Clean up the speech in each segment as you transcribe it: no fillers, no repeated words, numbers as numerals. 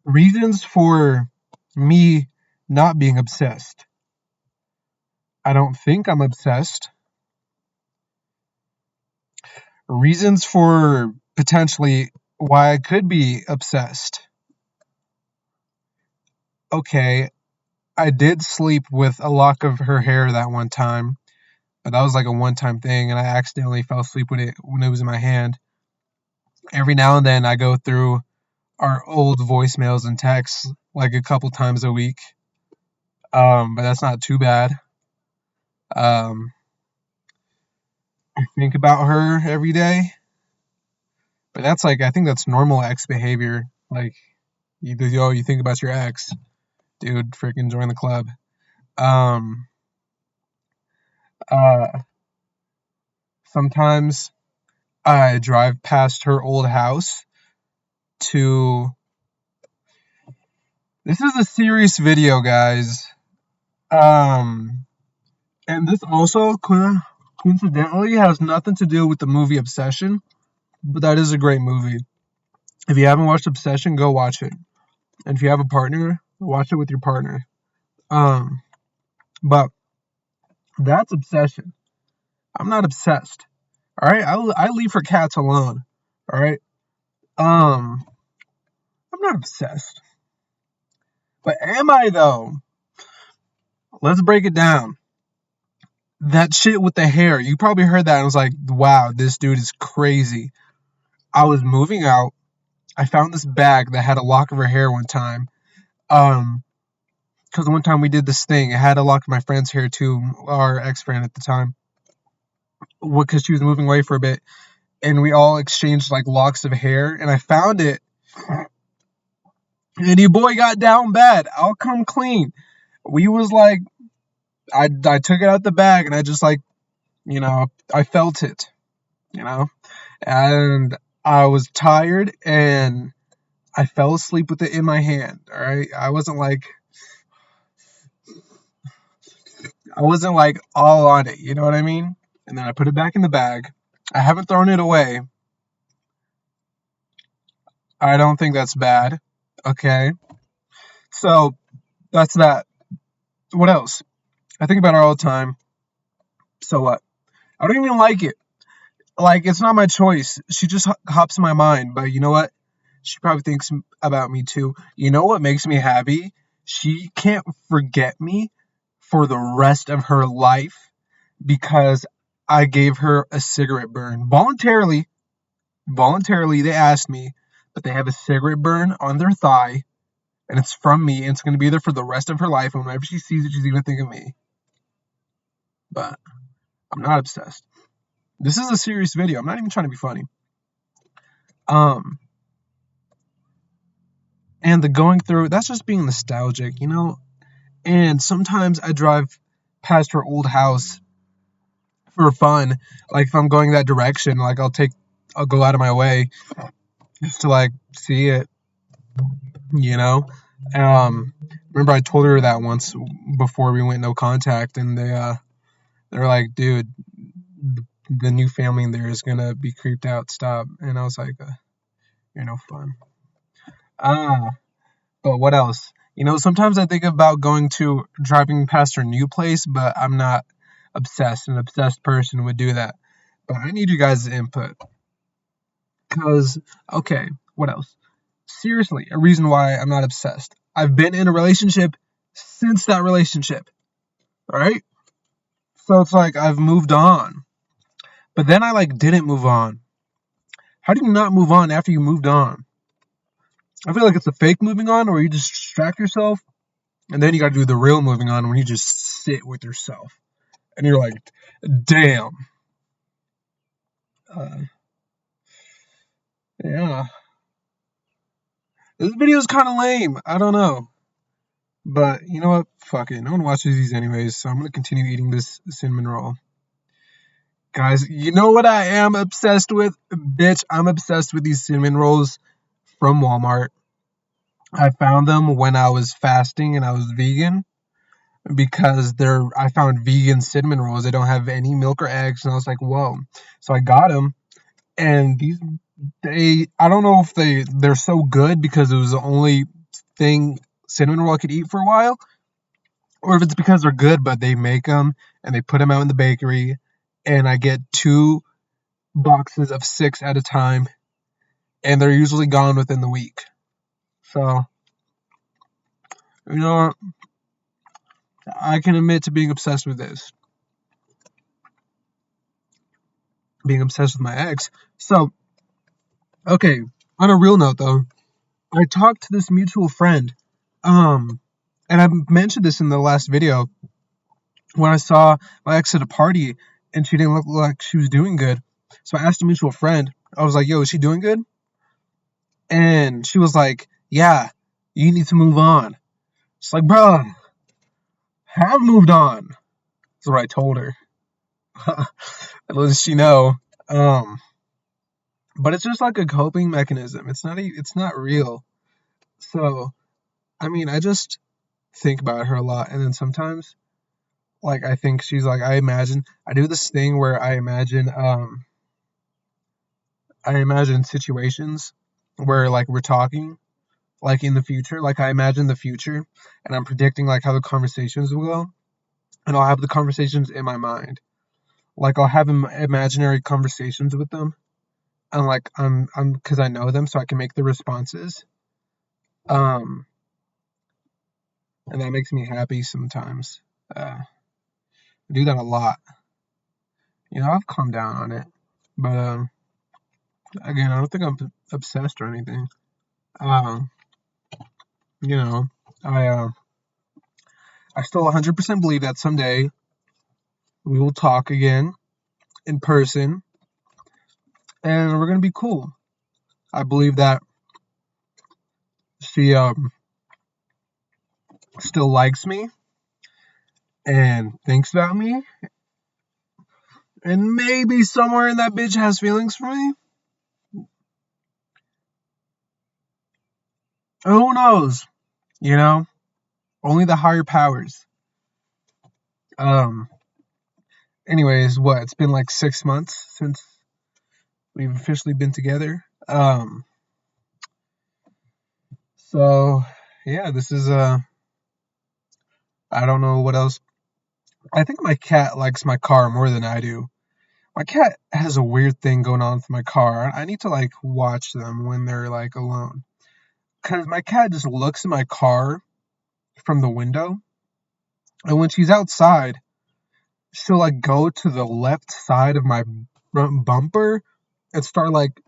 Reasons for me not being obsessed. I don't think I'm obsessed. Reasons for potentially why I could be obsessed. Okay, I did sleep with a lock of her hair that one time, but that was like a one time thing, and I accidentally fell asleep with it when it was in my hand. Every now and then I go through our old voicemails and texts like a couple times a week, but that's not too bad. Um, I think about her every day, but that's like I think that's normal ex behavior. Like you think about your ex, dude, freaking join the club. Um, uh, Sometimes I drive past her old house to. This is a serious video, guys. Um, and this also coincidentally has nothing to do with the movie Obsession, but that is a great movie. If you haven't watched Obsession, go watch it. And if you have a partner, watch it with your partner. Um, but that's Obsession. I'm not obsessed. All right, I leave for cats alone. All right. Um, I'm not obsessed. But am I though? Let's break it down. That shit with the hair. You probably heard that and was like, wow, this dude is crazy. I was moving out. I found this bag that had a lock of her hair one time. Um, because one time we did this thing. It had a lock of my friend's hair too, our ex friend at the time. Because she was moving away for a bit. And we all exchanged like locks of hair. And I found it. And your boy got down bad. I'll come clean. We was like, I took it out the bag and I just like, I felt it, you know? And I was tired and I fell asleep with it in my hand, all right? I wasn't like all on it, you know what I mean? And then I put it back in the bag. I haven't thrown it away. I don't think that's bad. Okay. So that's that. What else? I think about her all the time. So what? I don't even like it. Like, it's not my choice. She just hops in my mind. But you know what? She probably thinks about me too. You know what makes me happy? She can't forget me for the rest of her life because I gave her a cigarette burn. Voluntarily, they asked me, but they have a cigarette burn on their thigh, and it's from me, and it's going to be there for the rest of her life. And whenever she sees it, she's going to think of me. But I'm not obsessed. This is a serious video. I'm not even trying to be funny. Um, and the going through, that's just being nostalgic, you know? And sometimes I drive past her old house for fun. Like if I'm going that direction, like I'll go out of my way just to like see it, you know? Remember I told her that once before we went no contact, and they were like, dude, the new family in there is gonna be creeped out. Stop. And I was like, you're no fun. But what else? Sometimes I think about driving past her new place, but I'm not obsessed. An obsessed person would do that. But I need you guys' input. Because, okay, what else? Seriously, a reason why I'm not obsessed. I've been in a relationship since that relationship. Alright? So it's like I've moved on. But then I didn't move on. How do you not move on after you moved on? I feel like it's a fake moving on where you just distract yourself, and then you gotta do the real moving on when you just sit with yourself. And you're like, damn. Uh, yeah. This video is kind of lame. I don't know. But you know what? Fuck it. No one watches these anyways, so I'm gonna continue eating this cinnamon roll. Guys, you know what I am obsessed with? Bitch, I'm obsessed with these cinnamon rolls from Walmart. I found them when I was fasting and I was vegan because I found vegan cinnamon rolls. They don't have any milk or eggs, and I was like, whoa. So I got them, and I don't know if they're so good because it was only thing cinnamon roll I could eat for a while, or if it's because they're good, but they make them and they put them out in the bakery, and I get 2 boxes of 6 at a time, and they're usually gone within the week. So, you know what? I can admit to being obsessed with this. Being obsessed with my ex. So, okay, on a real note though, I talked to this mutual friend. Um, and I mentioned this in the last video when I saw my ex at a party and she didn't look like she was doing good. So I asked a mutual friend, I was like, yo, is she doing good? And she was like, yeah, you need to move on. It's like, bro, have moved on. That's what I told her. Little does she know. Um, but it's just like a coping mechanism. It's not real. So, I mean, I just think about her a lot, and then sometimes, like, I think she's like, I do this thing where I imagine situations where like we're talking, like in the future, like I imagine the future, and I'm predicting like how the conversations will go, and I'll have the conversations in my mind. Like I'll have imaginary conversations with them, and like I'm because I know them, so I can make the responses. Um, and that makes me happy sometimes. I do that a lot. I've calmed down on it, but again, I don't think I'm obsessed or anything. Um, you know, I I still 100% believe that someday we will talk again in person, and we're gonna be cool. I believe that she still likes me and thinks about me, and maybe somewhere in that bitch has feelings for me. Who knows? You know, only the higher powers. Um. Anyways, what? It's been like 6 months since we've officially been together. So yeah, this is I don't know what else. I think my cat likes my car more than I do. My cat has a weird thing going on with my car. I need to like watch them when they're like alone. Cause my cat just looks at my car from the window, and when she's outside, she'll like go to the left side of my front bumper and start like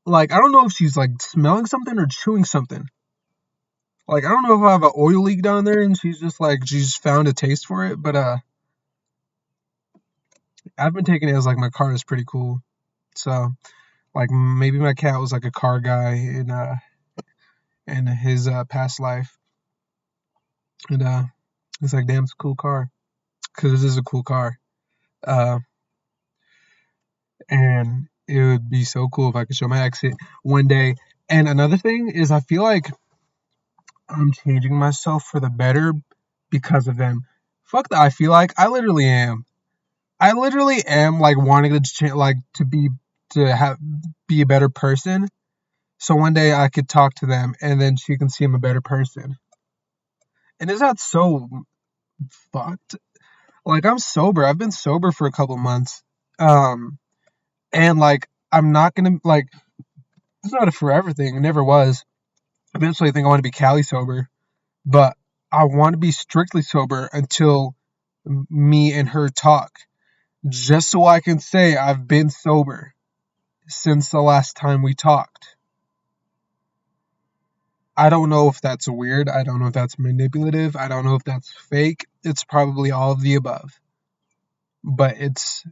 I don't know if she's like smelling something or chewing something. Like I don't know if I have an oil leak down there and she's found a taste for it, but I've been taking it as like my car is pretty cool. So like maybe my cat was like a car guy in his past life, and it's like damn, it's a cool car because this is a cool car. Uh, and it would be so cool if I could show my exit one day. And another thing is, I feel like I'm changing myself for the better because of them. Fuck that. I feel like I literally am. I literally am like wanting to like to have be a better person. So one day I could talk to them, and then she can see I'm a better person. And is that so fucked? Like I'm sober. I've been sober for a couple months. Um, and like I'm not gonna like it's not a forever thing. It never was. Eventually, I think I want to be Cali sober, but I want to be strictly sober until me and her talk, just so I can say I've been sober since the last time we talked. I don't know if that's weird. I don't know if that's manipulative. I don't know if that's fake. It's probably all of the above. But it's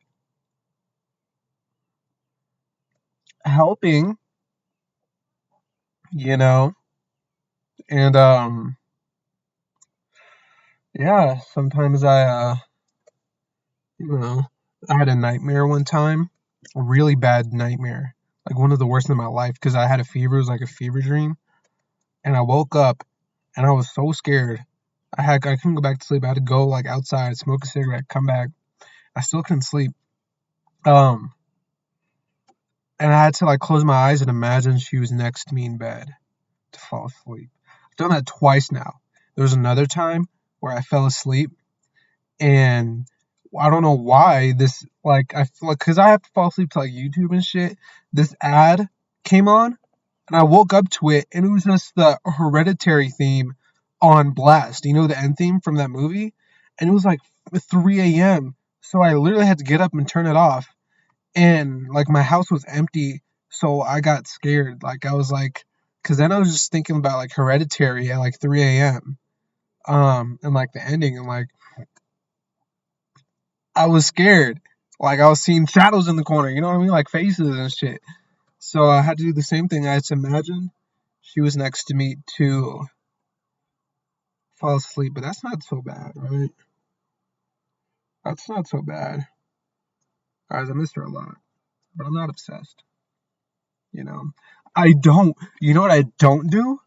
helping, you know? And yeah, sometimes you know, I had a nightmare one time, a really bad nightmare. Like one of the worst in my life because I had a fever. It was like a fever dream. And I woke up and I was so scared. I couldn't go back to sleep. I had to go like outside, smoke a cigarette, come back. I still couldn't sleep. Um, and I had to like close my eyes and imagine she was next to me in bed to fall asleep. done that twice now. There was another time where I fell asleep, and I don't know why this, like, I feel like, because I have to fall asleep to like YouTube and shit. This ad came on, and I woke up to it, and it was just the Hereditary theme on blast. You know, the end theme from that movie? And it was like 3 a.m. So I literally had to get up and turn it off. And like my house was empty, so I got scared. Like I was like, because then I was just thinking about like Hereditary at like 3 a.m. And like the ending, and like I was scared. Like I was seeing shadows in the corner, you know what I mean? Like faces and shit. So I had to do the same thing. I had to imagine she was next to me to fall asleep, but that's not so bad, right? That's not so bad. Guys, I miss her a lot, but I'm not obsessed, you know? You know what I don't do?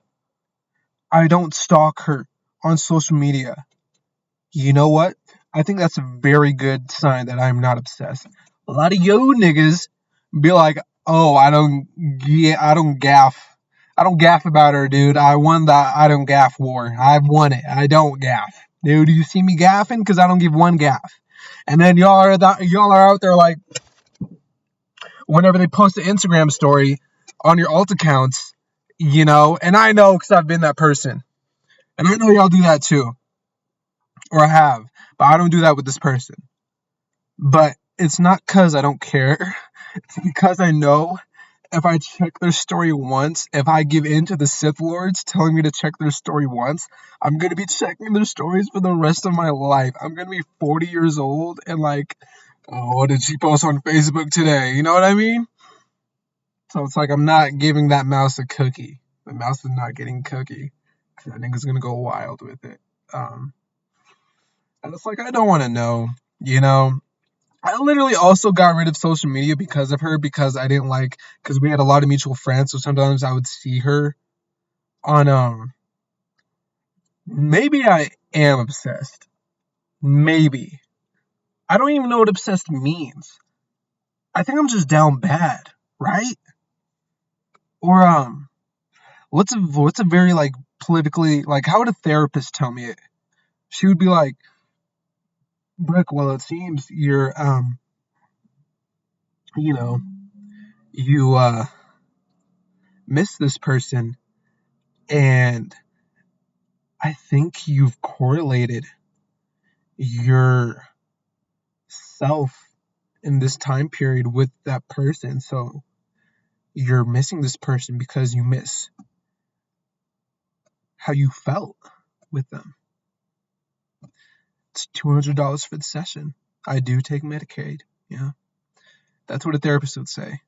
I don't stalk her on social media. You know what? I think that's a very good sign that I'm not obsessed. A lot of yo niggas be like, "Oh, I don't gaff. I don't gaff about her, dude. I won the I don't gaff war. I've won it. I don't gaff, dude. Do you see me gaffing? Because I don't give one gaff." And then y'all are out there like, whenever they post an Instagram story on your alt accounts, you know. And I know because I've been that person, and I know y'all do that too, or have, but I don't do that with this person. But it's not because I don't care. It's because I know if I check their story once, if I give in to the Sith Lords telling me to check their story once, I'm going to be checking their stories for the rest of my life. I'm going to be 40 years old and like, oh, what did she post on Facebook today? You know what I mean? So it's like I'm not giving that mouse a cookie. The mouse is not getting cookie. I think it's going to go wild with it. And it's like, I don't want to know, you know? I literally also got rid of social media because of her, because I didn't like, because we had a lot of mutual friends, so sometimes I would see her on, maybe I am obsessed. Maybe. I don't even know what obsessed means. I think I'm just down bad, right? Or, what's a very, like, politically, like, how would a therapist tell me it? She would be like, Brick, well, it seems you know, you, miss this person, and I think you've correlated your self in this time period with that person. So you're missing this person because you miss how you felt with them. It's $200 for the session. I do take Medicaid. Yeah. That's what a therapist would say.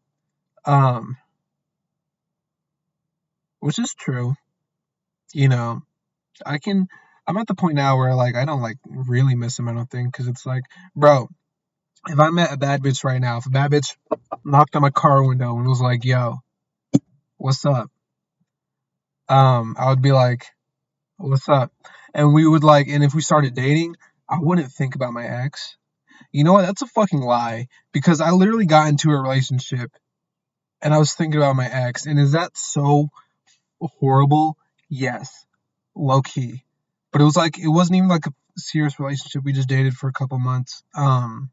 Which is true. You know, I'm at the point now where like I don't like really miss him, I don't think, because it's like, bro, if I met a bad bitch right now, if a bad bitch knocked on my car window and was like, yo, what's up? I would be like, what's up? And we would like, and if we started dating, I wouldn't think about my ex. You know what? That's a fucking lie, because I literally got into a relationship and I was thinking about my ex. And is that so horrible? Yes, low key. But it was like, it wasn't even like a serious relationship. We just dated for a couple months. I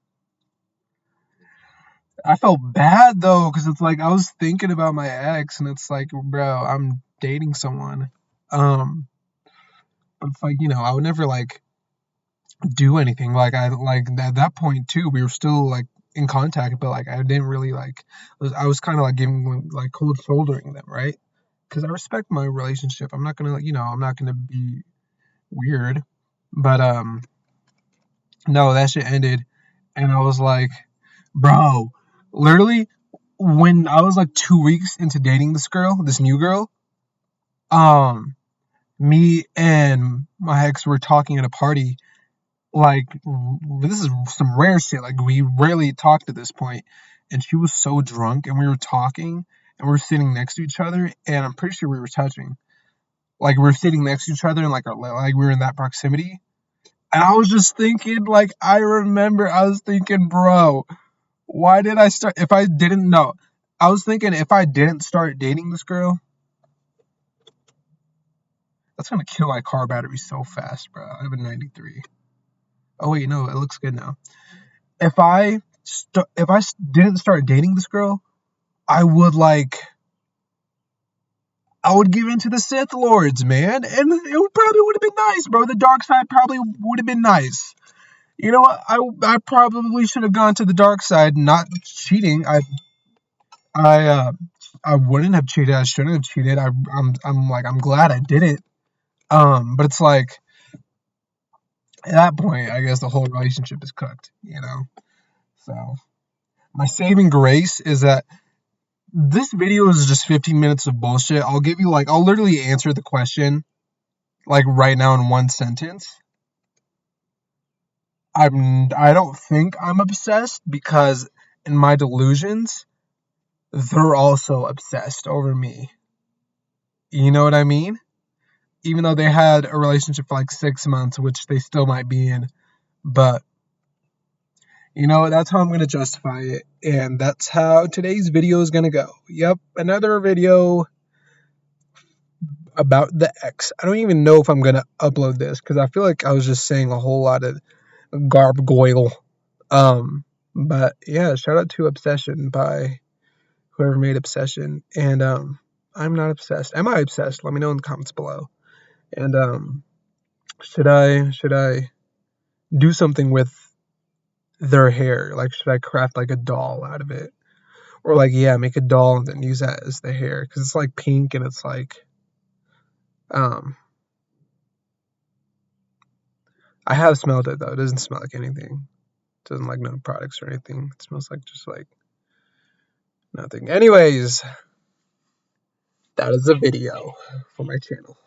felt bad though, because it's like I was thinking about my ex, and it's like, bro, I'm dating someone. Um, but it's like, I would never like do anything. Like I like at that point too, we were still like in contact, but like I didn't really like. I was kind of like giving like cold shouldering them, right? Because I respect my relationship. I'm not gonna I'm not gonna be weird. But no, that shit ended, and I was like, bro, literally when I was like 2 weeks into dating this new girl, um, me and my ex were talking at a party. Like, this is some rare shit. Like, we rarely talked at this point, and she was so drunk, and we were talking, and we were sitting next to each other, and I'm pretty sure we were touching. Like, we were sitting next to each other, and like we were in that proximity. And I was just thinking, like, I was thinking, bro, why did I start? If I didn't know, I was thinking if I didn't start dating this girl, That's gonna kill my car battery so fast, bro. I have a 93. Oh wait, no, it looks good now. If I didn't start dating this girl, I would I would give in to the Sith Lords, man, and it probably would have been nice, bro. The dark side probably would have been nice. You know what? I probably should have gone to the dark side, not cheating. I uh I wouldn't have cheated. I shouldn't have cheated. I'm glad I didn't. But it's like at that point, I guess the whole relationship is cooked. So my saving grace is that this video is just 15 minutes of bullshit. I'll literally answer the question like right now in one sentence. I don't think I'm obsessed because in my delusions, they're also obsessed over me. You know what I mean? Even though they had a relationship for like 6 months, which they still might be in, but that's how I'm going to justify it. And that's how today's video is going to go. Yep, another video about the ex. I don't even know if I'm going to upload this because I feel like I was just saying a whole lot of gargoyle. But yeah, shout out to Obsession by whoever made Obsession. And I'm not obsessed. Am I obsessed? Let me know in the comments below. And should I do something with their hair? Like, should I craft like a doll out of it? Or like, yeah, make a doll and then use that as the hair because it's like pink and it's like, I have smelled it though. It doesn't smell like anything. It doesn't like no products or anything. It smells like just like nothing. Anyways, that is a video for my channel.